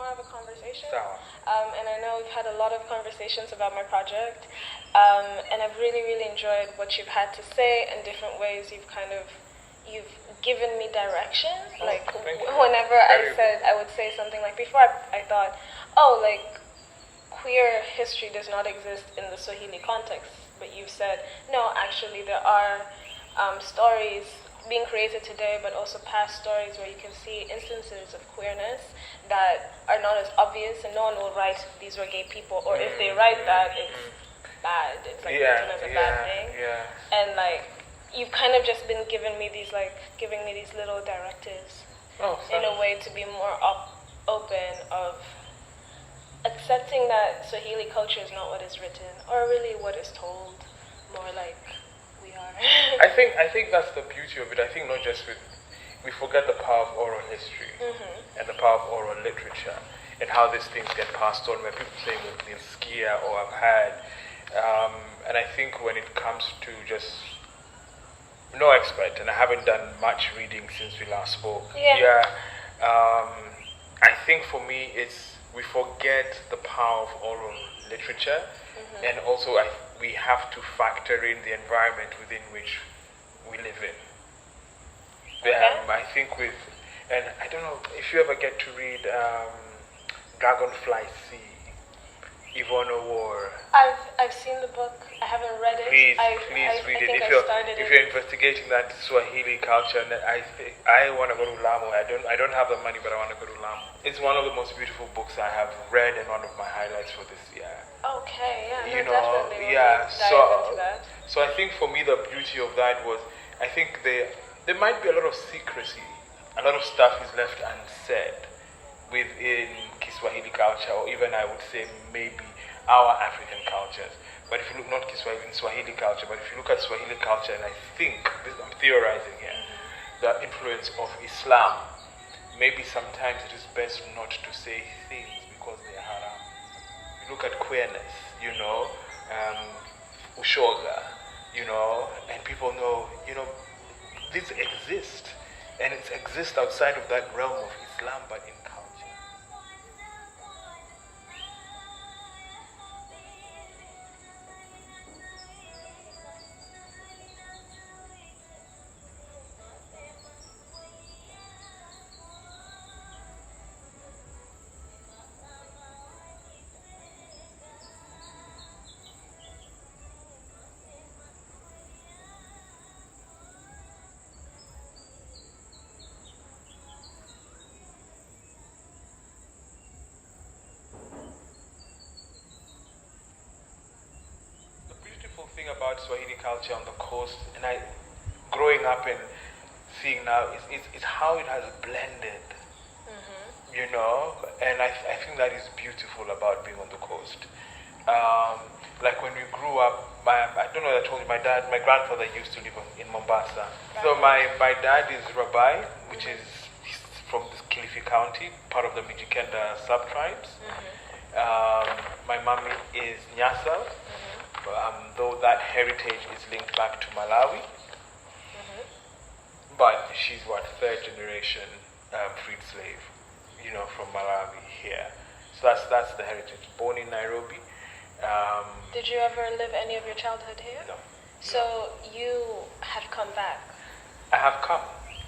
more of a conversation. Sawa. And I know we've had a lot of conversations about my project, and I've really, really enjoyed what you've had to say and different ways you've given me direction. Like whenever I would say something like before, I thought, oh, like queer history does not exist in the Swahili context, but you've said no. Actually, there are stories being created today, but also past stories where you can see instances of queerness that are not as obvious, and no one will write these were gay people, or if they write that, it's bad. It's like written as a bad thing. Yeah. And like you've kind of just been giving me these little directives in a way to be more open of accepting that Swahili culture is not what is written or really what is told, more like we are. I think that's the beauty of it. I think not just we forget the power of oral history and the power of oral literature and how these things get passed on, where people say with Skia or I've had. And I think when it comes to just no expert, and I haven't done much reading since we last spoke. I think for me we forget the power of oral literature, and also we have to factor in the environment within which we live in. I think and I don't know if you ever get to read Dragonfly Sea, Yvonne War. I've seen the book. I haven't read it. Please read it. If you're investigating that Swahili culture, and I want to go to Lamu. I don't have the money, but I want to go to Lamu. It's one of the most beautiful books I have read and one of my highlights for this year. Okay, yeah, definitely. So I think for me the beauty of that was, I think there might be a lot of secrecy, a lot of stuff is left unsaid within Kiswahili culture, or even I would say maybe our African cultures. But if you look, not Swahili culture, but if you look at Swahili culture, and I think, I'm theorizing here, the influence of Islam, maybe sometimes it is best not to say things because they are haram. You look at queerness, ushoga, and people know, this exists, and it exists outside of that realm of Islam, but in culture. Thing about Swahili culture on the coast, and growing up and seeing now, is how it has blended, and I think that is beautiful about being on the coast. Like when we grew up, I don't know if I told you, my grandfather used to live in Mombasa. So my dad is Rabbi, which is from Kilifi County, part of the Mijikenda sub-tribes. My mom is Nyasa. Though that heritage is linked back to Malawi, but she's third generation freed slave, from Malawi here. So that's the heritage. Born in Nairobi. Did you ever live any of your childhood here? No. So you have come back? I have come.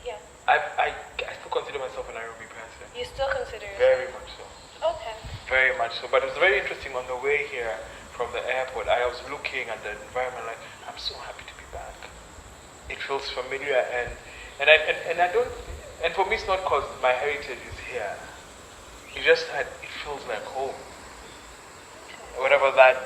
Yeah. I still consider myself a Nairobi person. You still consider yourself? Very much so. Okay. Very much so. But it was very interesting on the way here. From the airport, I was looking at the environment like, I'm so happy to be back. It feels familiar, and I don't, and for me it's not because my heritage is here. It just it feels like home, whatever that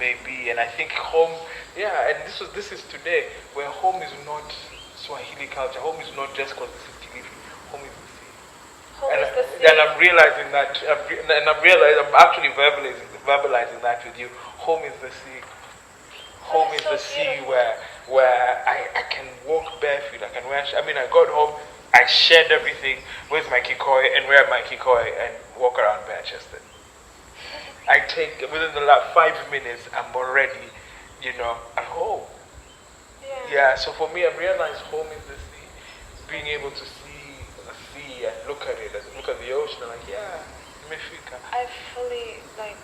may be. And I think home, and this is today where home is not Swahili culture. Home is not just because this is Kilifi. Home is the sea. And I'm realizing that, I'm actually verbalizing that with you. Home is the sea. Home is the sea where I can walk barefoot. I can wear. I got home. I shed everything. Where's my kikoi? And wear my kikoi and walk around bare-chested. I take within the last 5 minutes. I'm already, at home. Yeah. So for me, I realized home is the sea. Being able to see the sea and look at it, and look at the ocean. I'm like, Umefika. I fully like,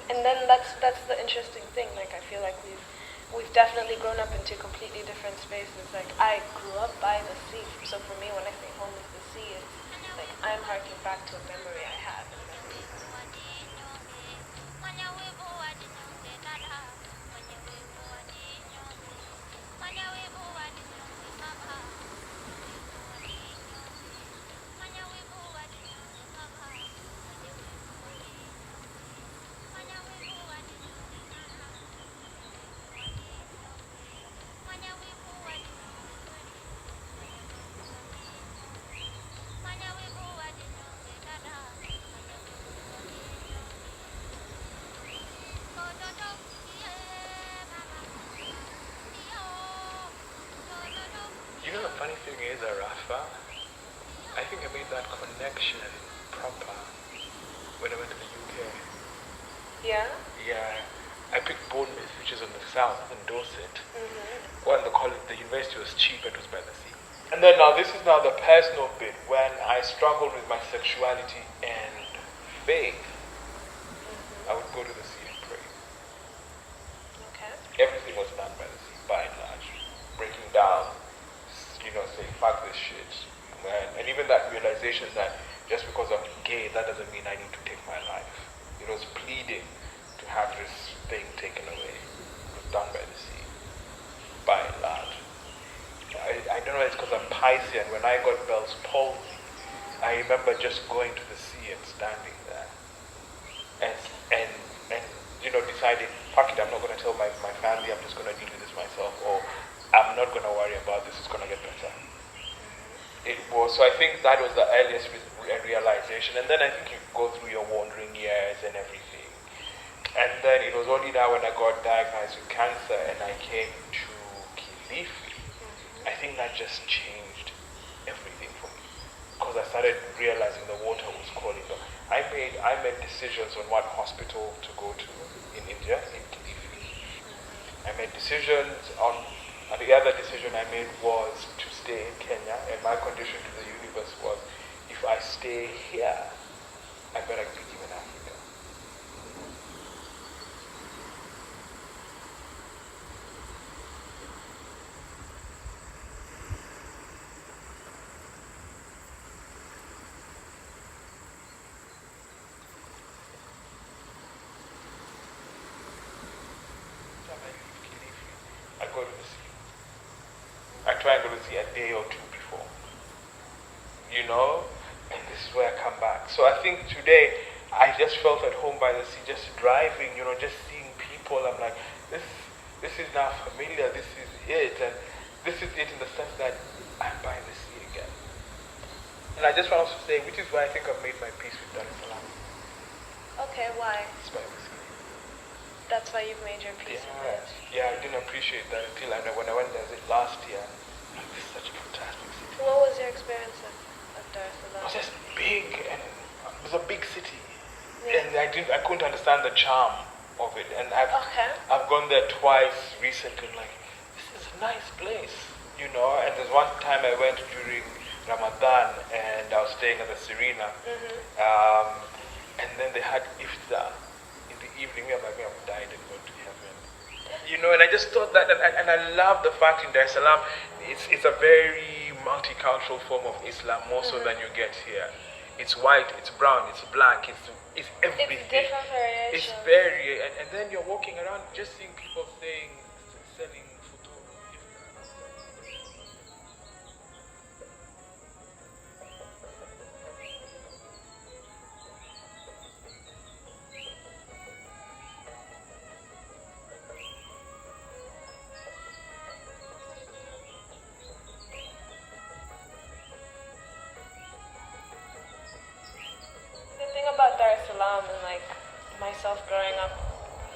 and then that's the interesting thing. Like I feel like we've definitely grown up into completely different spaces. Like I grew up by the sea, so for me, when I say home is the sea, it's like I'm harking back to a memory I have. You know the funny thing is, Arafa, I think I made that connection proper when I went to the UK. Yeah. Yeah, I picked Bournemouth, which is in the south, in Dorset. Well, the university was cheap, it was by the sea. And then now this is now the personal bit when I struggled with my sexuality and faith. I would go to the sea and pray. Okay. Everything was done by the sea, by and large. Breaking down, saying fuck this shit. And even that realization that just because I'm gay, that doesn't mean I need to take my life. It was pleading to have this thing taken away. It was done by the sea, by and large. I don't know if it's because I'm Piscean. When I got Bell's palsy, I remember just going to the sea and standing there. And deciding, fuck it, I'm not going to tell my family, I'm just going to deal with this myself, or I'm not going to worry about this, it's going to get better. So I think that was the earliest realization, and then I think you go through your wandering years and everything. And then it was only now when I got diagnosed with cancer and I came to Kilifi, I think that just changed everything for me. Because I started realizing the water was calling. I made decisions on what hospital to go to in India, in Kilifi. I made decisions and the other decision I made was to stay in Kenya, and my condition to the universe was, if I stay here, I better be given Africa. I go to the sea. I try and go to the sea a day or two before. And this is where I come back. So I think today, I just felt at home by the sea, just driving, just seeing people. I'm like, this is now familiar, this is it. And this is it in the sense that I'm by the sea again. And I just want to say, which is why I think I've made my peace with Dar-es-Salaam. Okay, why? It's by the sea. That's why you've made your peace with it. Yeah, I didn't appreciate that until when I went there last year. This is such a fantastic city. What was your experience of Dar-es-Salaam? It was just big, and it was a big city. Yeah. And I couldn't understand the charm of it. And I've gone there twice recently. I'm like, this is a nice place, And there's one time I went during Ramadan, and I was staying at the Serena. And then they had iftar in the evening. I'm like, I've died and gone to heaven. And I just thought that, and I love the fact in Dar-es-Salaam, it's a very multicultural form of Islam, more so than you get here. It's white, it's brown, it's black, it's everything. It's different variations. It's very, and then you're walking around just seeing people selling futur. About Dar-es-Salaam and myself growing up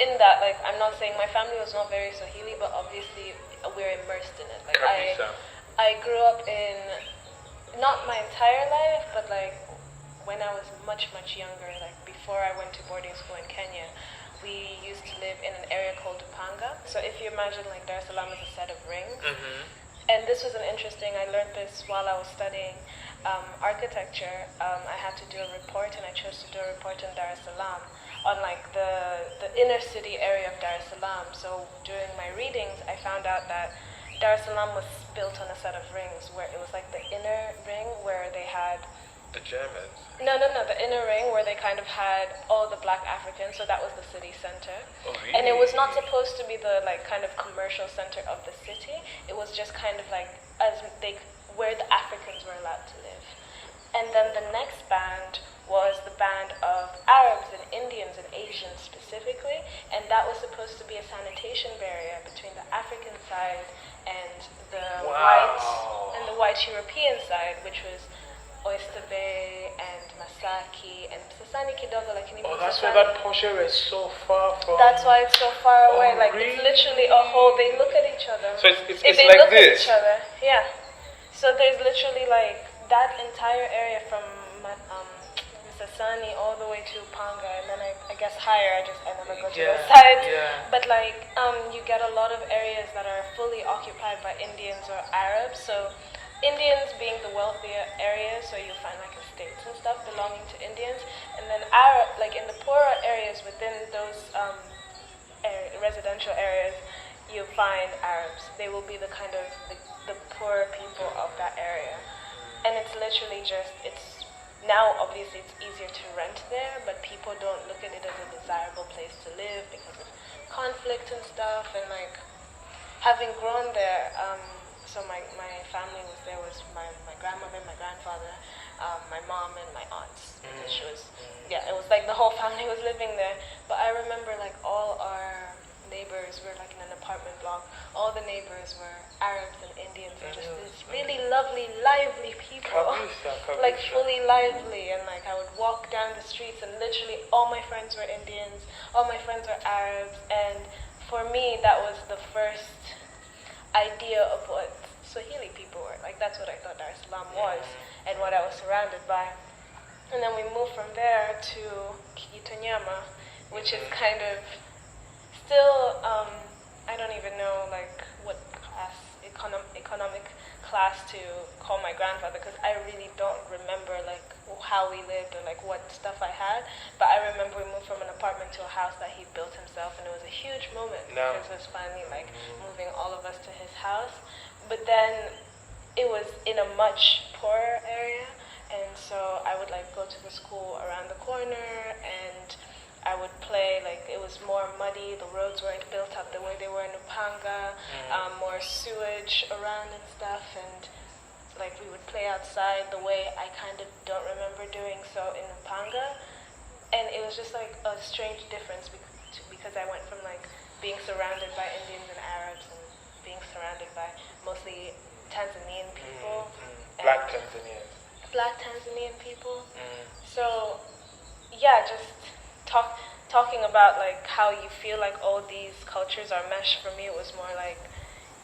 in that, I'm not saying my family was not very Swahili, but obviously we're immersed in it. I grew up in, not my entire life, but when I was much younger, before I went to boarding school in Kenya, we used to live in an area called Upanga. So if you imagine Dar-es-Salaam is a set of rings, and this was an interesting, I learned this while I was studying architecture. I had to do a report, and I chose to do a report in Dar-es-Salaam on like the inner city area of Dar-es-Salaam. So during my readings, I found out that Dar-es-Salaam was built on a set of rings, where it was like the inner ring where they had The Germans. No, the inner ring where they kind of had all the black Africans, so that was the city center. Oh, really? And it was not supposed to be the like kind of commercial center of the city. It was just kind of like where the Africans were allowed to live. And then the next band was the band of Arabs and Indians and Asians specifically, and that was supposed to be a sanitation barrier between the African side and the white European side, which was Oyster Bay and Masaki and Sasani Kidogo, like in that's why that portion is so far from. That's why it's so far away. Like really? It's literally a whole. They look at each other. So it's if they like look this. at each other, yeah. So there's literally like that entire area from Sasani all the way to Panga, and then I guess higher. I never go to those sides. Yeah. But like you get a lot of areas that are fully occupied by Indians or Arabs. So Indians being the wealthier areas, so you'll find like estates and stuff belonging to Indians, and then like in the poorer areas within those residential areas, you'll find Arabs. They will be the kind of the poorer people of that area, and it's literally just now obviously it's easier to rent there, but people don't look at it as a desirable place to live because of conflict and stuff, and like having grown there. So my family was there, was my grandmother, my grandfather, my mom, and my aunts. She was, it was like the whole family was living there. But I remember like all our neighbors were like in an apartment block. All the neighbors were Arabs and Indians, and just these really lovely, lively people. Like fully lively, and like I would walk down the streets and literally all my friends were Indians, all my friends were Arabs, and for me that was the first idea of what Swahili people were. Like that's what I thought Dar-es-Salaam was and what I was surrounded by. And then we moved from there to Kijitonyama, which is kind of still, I don't even know like what class, economic class to call my grandfather, because I really don't remember like how we lived or like what stuff I had. But I remember we moved from an apartment to a house that he built himself, and it was a huge moment because it was finally like moving all of us to his house. But then it was in a much poorer area, and so I would like go to the school around the corner, and I would play, like it was more muddy, the roads weren't built up the way they were in Upanga, more sewage around and stuff, and like we would play outside the way I kind of don't remember doing so in Upanga. And it was just like a strange difference because I went from like being surrounded by Indians and Arabs and being surrounded by mostly Tanzanian people. Black Tanzanian people. So yeah, just talking about like how you feel like all these cultures are meshed. For me, it was more like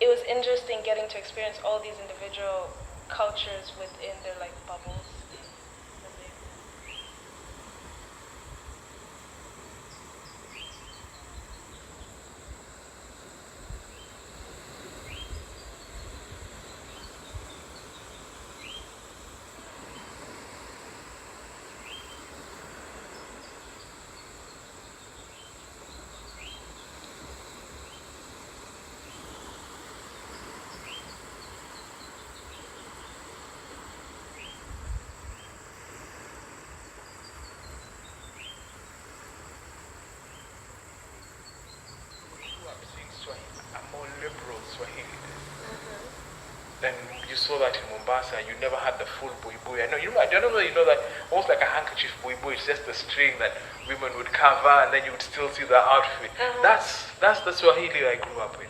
it was interesting getting to experience all these individual cultures within their like bubbles. Then you saw that in Mombasa, you never had the full buibui. I don't know whether you know that almost like a handkerchief buibui, it's just the string that women would cover, and then you would still see the outfit. That's the Swahili I grew up in.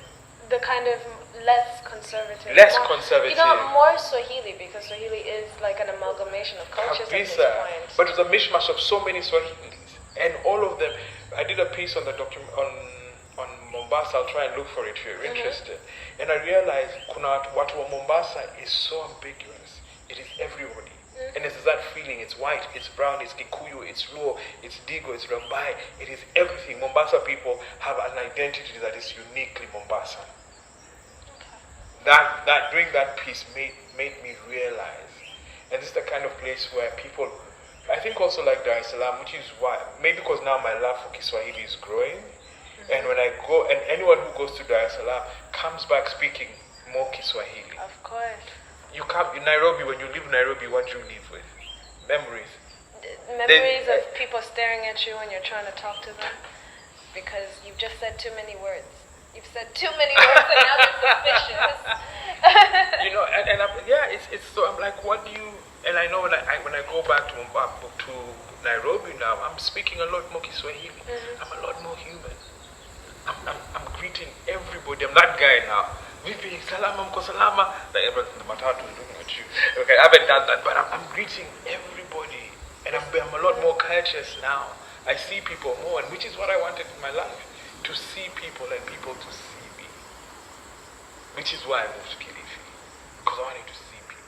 The kind of less conservative. Conservative. You know, more Swahili, because Swahili is like an amalgamation of cultures at this point. But it was a mishmash of so many Swahilis, and all of them. I did a piece on the on Mombasa. I'll try and look for it if you're interested. And I realized watu wa Mombasa is so ambiguous. It is everybody. And it's that feeling. It's white, it's brown, it's Kikuyu, it's Luo, it's Digo, it's Rambai. It is everything. Mombasa people have an identity that is uniquely Mombasa. doing that piece made me realize, and this is the kind of place where people, I think also like Dar-es-Salaam, which is why, maybe because now my love for Kiswahili is growing, and when I go, and anyone who goes to Dar-es-Salaam comes back speaking more Kiswahili. Of course. You come in Nairobi, when you leave Nairobi, what do you leave with? Memories. Memories of people staring at you when you're trying to talk to them, because you've just said too many words. You've said too many words and now they're suspicious. It's so I'm like, what do you? And I know when I go back to Nairobi now, I'm speaking a lot more Kiswahili. I'm a lot more human. I'm greeting everybody. I'm that guy now. Vipi, salama, mko salama. Like everyone in the matatu is looking at you. Okay, I haven't done that, but I'm greeting everybody, and I'm a lot more courteous now. I see people more, and which is what I wanted in my life, to see people and people to see me. Which is why I moved to Kilifi, because I wanted to see people.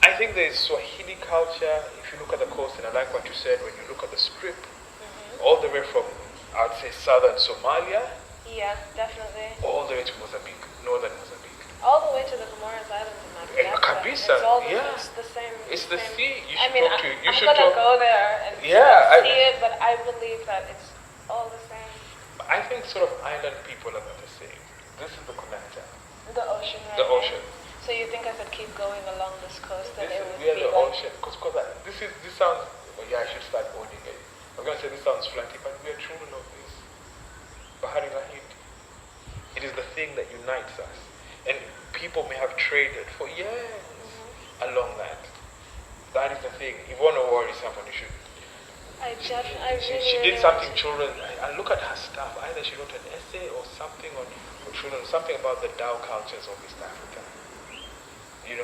I think there is Swahili culture, if you look at the coast, and I like what you said, when you look at the strip, all the way from, I would say, southern Somalia. Yeah, definitely. All the way to Mozambique, northern Mozambique. All the way to the Comoros Islands in Madagascar. Kabisa, It's the same. It's the same. sea. You I'm should gonna go there and see it, but I believe that it's all the same. I think sort of island people are not the same. This is the connector. The ocean, right? The ocean. So you think I could keep going along this coast and This it is would near be the like... ocean. Because this sounds, well, yeah, I should start owning it. I'm going to say this sounds flanky, but we are children of this. Bahari Lahid. It is the thing that unites us. And people may have traded for years along that. That is the thing. If you want to worry someone, you should. She did something, children. I look at her stuff. Either she wrote an essay or something on children, something about the dhow cultures of East Africa.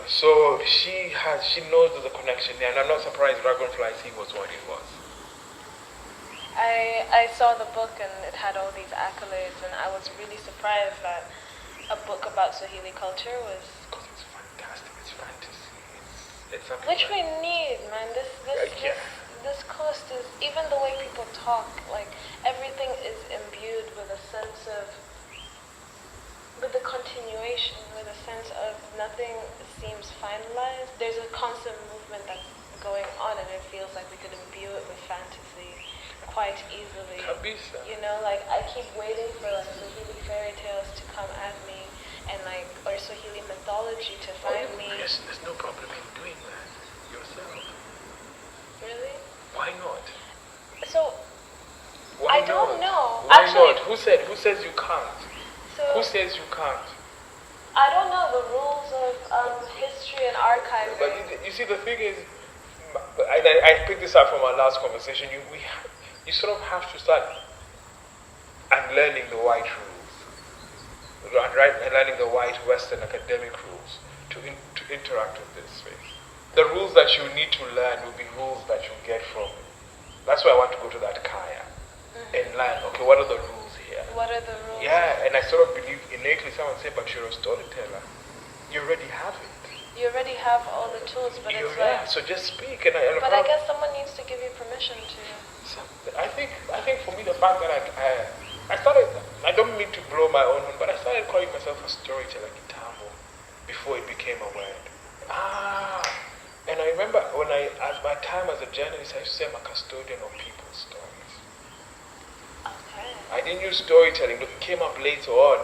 So she knows there's a connection there, and I'm not surprised Dragonfly Sea was what it was. I saw the book and it had all these accolades, and I was really surprised that a book about Swahili culture was... Because it's fantastic, it's fantasy, it's something which we need, man. This coast is, even the way people talk, like everything is imbued with a sense of, with the continuation, with a sense of nothing seems finalized. There's a constant movement that's going on, and it feels like we could imbue it with fantasy quite easily. Kabisa. Like I keep waiting for like Swahili fairy tales to come at me, and like, or Swahili mythology to find me. Yes, there's no problem in doing that yourself. Really? Why not? So Why I don't know. Why Actually, not? Who says you can't? So Who says you can't? I don't know the rules of history and archiving. But you see, the thing is, I picked this up from our last conversation. You sort of have to start unlearning the white rules, right? And learning the white Western academic rules to interact with this space. The rules that you need to learn will be rules that you get from. That's why I want to go to that kaya and learn. Okay, what are the rules here? What are the rules? Yeah, and I sort of believe innately. Someone said, "But you're a storyteller. You already have it. You already have all the tools, but it's like... So just speak." I guess someone needs to give you permission to... I think for me the fact that I started, I don't mean to blow my own horn, but I started calling myself a storyteller Kitambo before it became a word. And I remember as my time as a journalist, I used to say I'm a custodian of people's stories. Okay. I didn't use storytelling. It came up later on,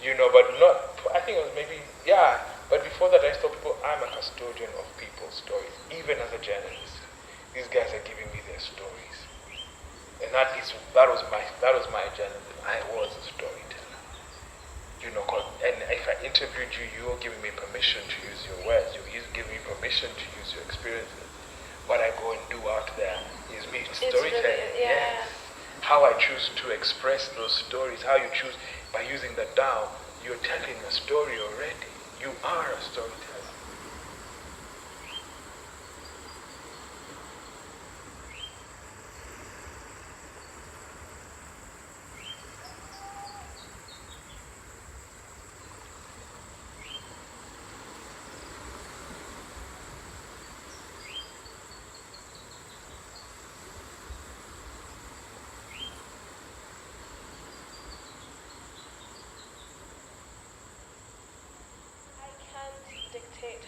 but not, I think it was maybe, but before that I told people I'm a custodian of people's stories, even as a journalist. These guys are giving me their stories. And that was my journalism. I was a storyteller. And if I interviewed you, you're giving me permission to use your words. You're giving me permission to use your experiences. What I go and do out there is me storytelling. Really, yeah. Yes. How I choose to express those stories, how you choose by using the dhow, you're telling a story already. You are a storyteller.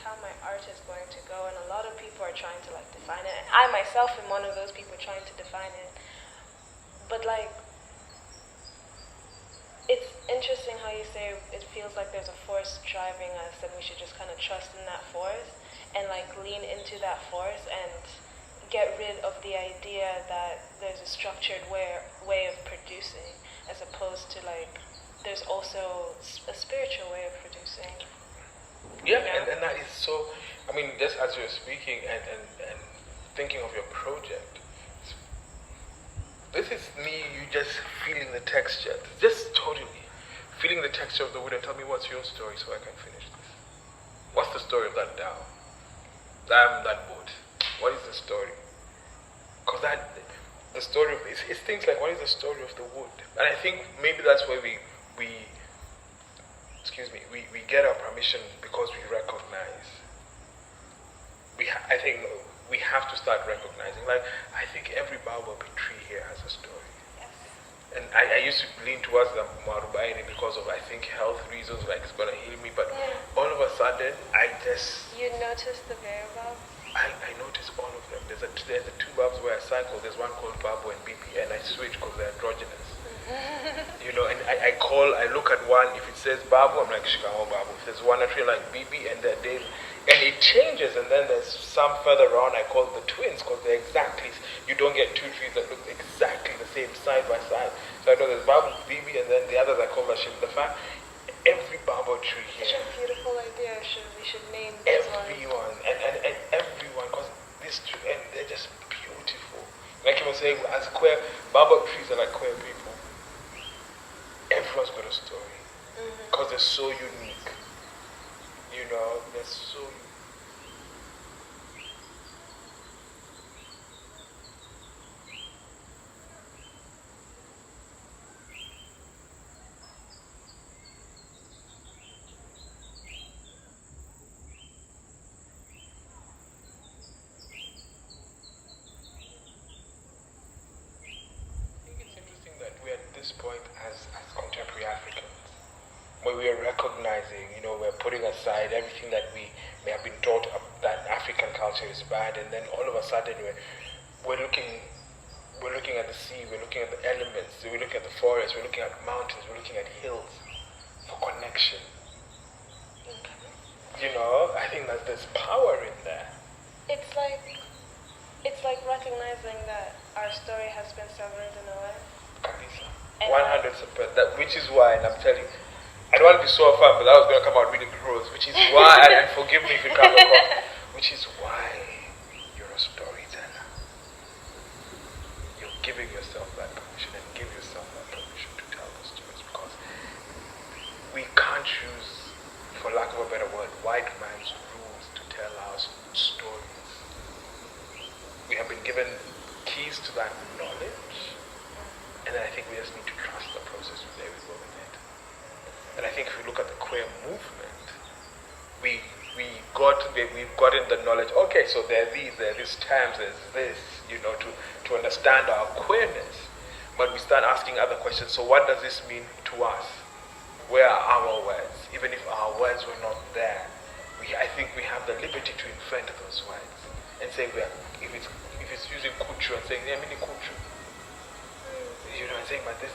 how my art is going to go, and a lot of people are trying to like define it. And I myself am one of those people trying to define it. But like, it's interesting how you say it feels like there's a force driving us, and we should just kind of trust in that force and like lean into that force and get rid of the idea that there's a structured way of producing, as opposed to like there's also a spiritual way of producing. Yeah, and that is so, I mean, just as you're speaking and thinking of your project, this is me, you just feeling the texture, just totally feeling the texture of the wood, and tell me what's your story so I can finish this. What's the story of that dhow? That boat. What is the story? Because the story of, it's things like, what is the story of the wood? And I think maybe that's where we get our permission, because we recognize. I think we have to start recognizing. Like, I think every baobab tree here has a story. Yes. And I used to lean towards the Marubaini because of, I think, health reasons, like it's going to heal me. But all of a sudden, You noticed the variable? I noticed all of them. There's the two babs where I cycle. There's one called Babu and BP, and I switch because they're androgynous. You know, and I look at one, if it says Babu, I'm like, Shikamo Babu. If there's one I feel like BB, and they're Dave. And it changes, and then there's some further on I call the twins, because they're exactly, you don't get two trees that look exactly the same side by side. So I know there's Babu, BB, and then the others I call Lashim. The fact, every Babu tree here. It's a beautiful idea. We should name everyone, and everyone, because these two, and they're just beautiful. Like you were saying, as queer, Babu trees are like queer people. Everyone's got a story, because they're so unique. You know, they're so unique. We're at this point as contemporary Africans, where we are recognizing, you know, we're putting aside everything that we may have been taught that African culture is bad, and then all of a sudden we're looking at the sea, we're looking at the elements, we're looking at the forest, we're looking at mountains, we're looking at hills for connection. You know, I think that there's power in there. It's like recognizing that our story has been severed in a way. 100%. That, which is why, and I'm telling you, I don't want to be so fun, but that was going to come out really gross, which is why, and forgive me if it comes across, which is why you're a storyteller. You're giving yourself that permission, and give yourself that permission to tell the stories, because we can't choose, for lack of a better word, white man's rules to tell our stories. We have been given keys to that knowledge, and I think we just need to trust the process where we go with it. And I think if we look at the queer movement, we've gotten the knowledge, okay, so there are these terms, there's this, you know, to understand our queerness. But we start asking other questions, so what does this mean to us? Where are our words? Even if our words were not there, I think we have the liberty to invent those words. And say, if it's using kuchu, and saying, yeah, mini kuchu. You know, and saying, but this